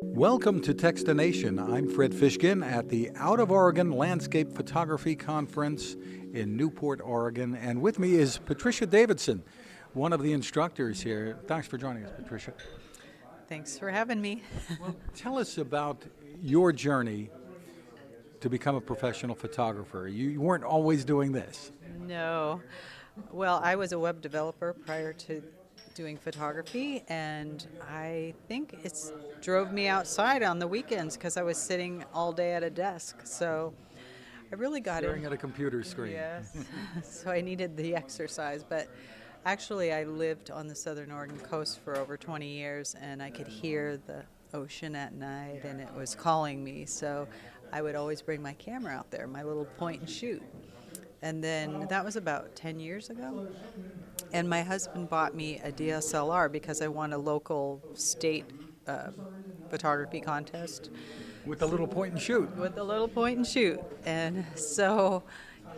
Welcome to Techstination. I'm Fred Fishkin at the Out of Oregon Landscape Photography Conference in Newport, Oregon. And with me is Patricia Davidson, one of the instructors here. Thanks for joining us, Patricia. Thanks for having me. Well, tell us about your journey to become a professional photographer. You weren't always doing this. No. Well, I was a web developer prior to doing photography, and I think it's drove me outside on the weekends because I was sitting all day at a desk. So I really got Staring at a computer screen. Yes. So I needed the exercise, but actually I lived on the southern Oregon coast for over 20 years, and I could hear the ocean at night, and it was calling me. So I would always bring my camera out there, my little point and shoot. And then that was about 10 years ago. And my husband bought me a DSLR because I won a local state photography contest. With a little point and shoot. With a little point and shoot. And so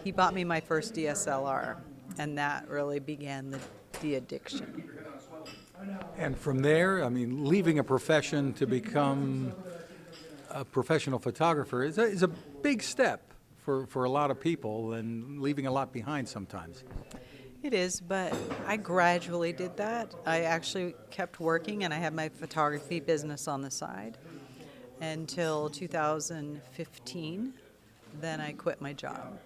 he bought me my first DSLR. And that really began the addiction. And from there, I mean, leaving a profession to become a professional photographer is a big step for a lot of people, and leaving a lot behind sometimes. It is, but I gradually did that. I actually kept working, and I had my photography business on the side until 2015. Then I quit my job.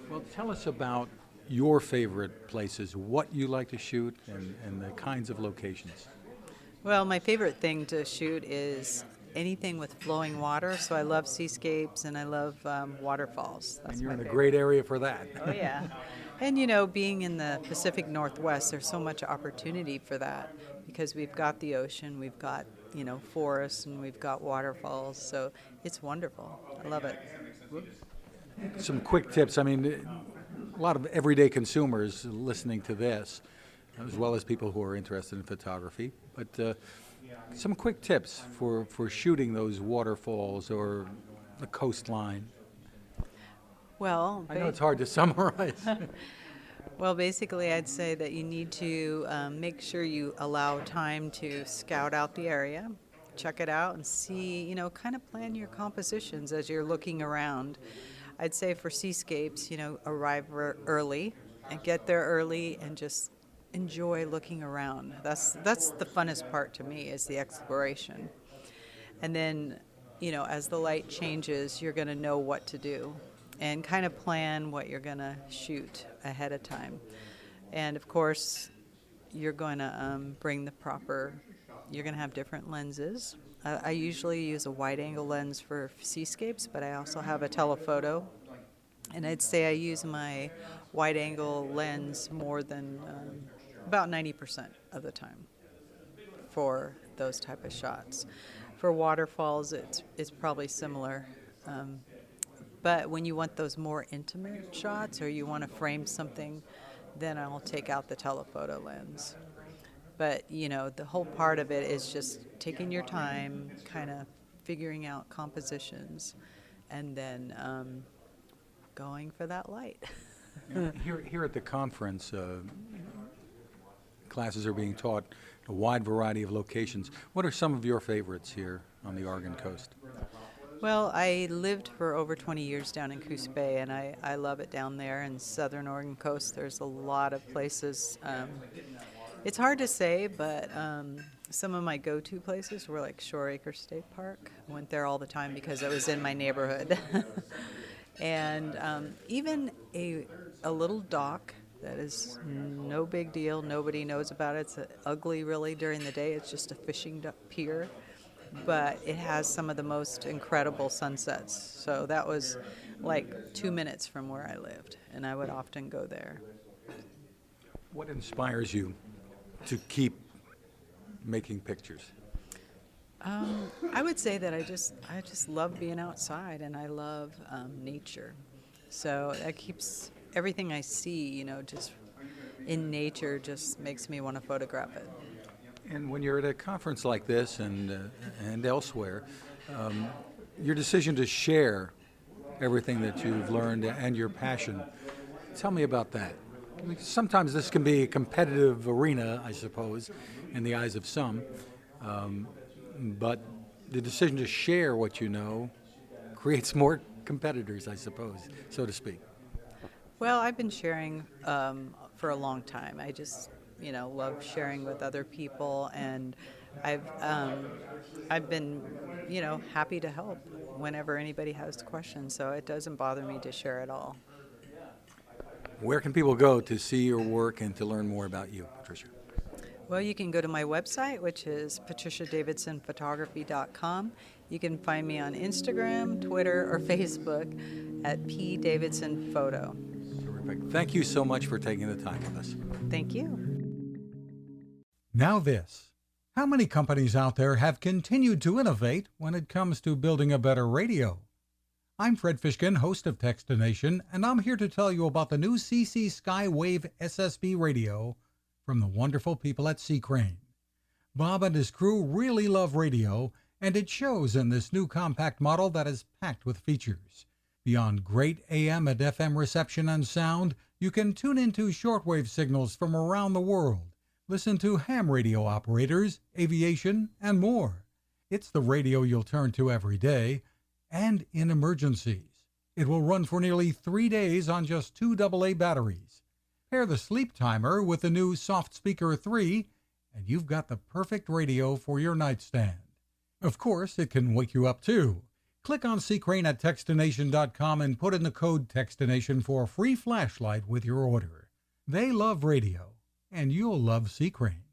Well, tell us about your favorite places, what you like to shoot, and the kinds of locations. Well, my favorite thing to shoot is anything with flowing water, so I love seascapes and I love waterfalls. That's And you're my in a favorite. great area for that. Oh, yeah. And, you know, being in the Pacific Northwest, there's so much opportunity for that because we've got the ocean, we've got, you know, forests, and we've got waterfalls, so it's wonderful. I love it. Some quick tips. I mean, a lot of everyday consumers listening to this, as well as people who are interested in photography, but some quick tips for shooting those waterfalls or the coastline. Well, I know it's hard to summarize. Well, basically, I'd say that you need to make sure you allow time to scout out the area, check it out, and see, you know, kind of plan your compositions as you're looking around. I'd say for seascapes, you know, arrive early and get there early and just enjoy looking around. That's the funnest part to me, is the exploration. And then, you know, as the light changes, you're going to know what to do and kind of plan what you're going to shoot ahead of time. And of course, you're going to bring the proper, you're going to have different lenses. I usually use a wide-angle lens for seascapes, but I also have a telephoto. And I'd say I use my wide-angle lens more than about 90% of the time for those type of shots. For waterfalls, it's probably similar. But when you want those more intimate shots, or you want to frame something, then I'll take out the telephoto lens. But, you know, the whole part of it is just taking your time, kind of figuring out compositions, and then going for that light. Here at the conference, classes are being taught in a wide variety of locations. What are some of your favorites here on the Oregon coast? Well, I lived for over 20 years down in Coos Bay, and I love it down there. In southern Oregon coast, there's a lot of places. It's hard to say, but some of my go-to places were like Shore Acre State Park. I went there all the time because it was in my neighborhood. And even a little dock that is no big deal. Nobody knows about it. It's ugly, really, during the day. It's just a fishing pier. But it has some of the most incredible sunsets. So that was like 2 minutes from where I lived, and I would often go there. What inspires you to keep making pictures? I would say that I just love being outside, and I love nature. So that keeps everything I see, you know, just in nature, just makes me want to photograph it. And when you're at a conference like this and elsewhere, your decision to share everything that you've learned and your passion, tell me about that. I mean, sometimes this can be a competitive arena, I suppose, in the eyes of some. but the decision to share what you know creates more competitors, I suppose, so to speak. Well, I've been sharing for a long time. I just, love sharing with other people, and I've been, happy to help whenever anybody has questions. So it doesn't bother me to share at all. Where can people go to see your work and to learn more about you, Patricia? Well, you can go to my website, which is patriciadavidsonphotography.com. You can find me on Instagram, Twitter, or Facebook at pdavidsonphoto. Terrific. Thank you so much for taking the time with us. Thank you. Now this. How many companies out there have continued to innovate when it comes to building a better radio? I'm Fred Fishkin, host of Techstination, and I'm here to tell you about the new CC Skywave SSB radio from the wonderful people at C. Crane. Bob and his crew really love radio, and it shows in this new compact model that is packed with features. Beyond great AM and FM reception and sound, you can tune into shortwave signals from around the world, listen to ham radio operators, aviation, and more. It's the radio you'll turn to every day, and in emergencies. It will run for nearly 3 days on just 2 AA batteries. Pair the sleep timer with the new Soft Speaker 3, and you've got the perfect radio for your nightstand. Of course, it can wake you up too. Click on C. Crane at Techstination.com and put in the code Techstination for a free flashlight with your order. They love radio, and you'll love C. Crane.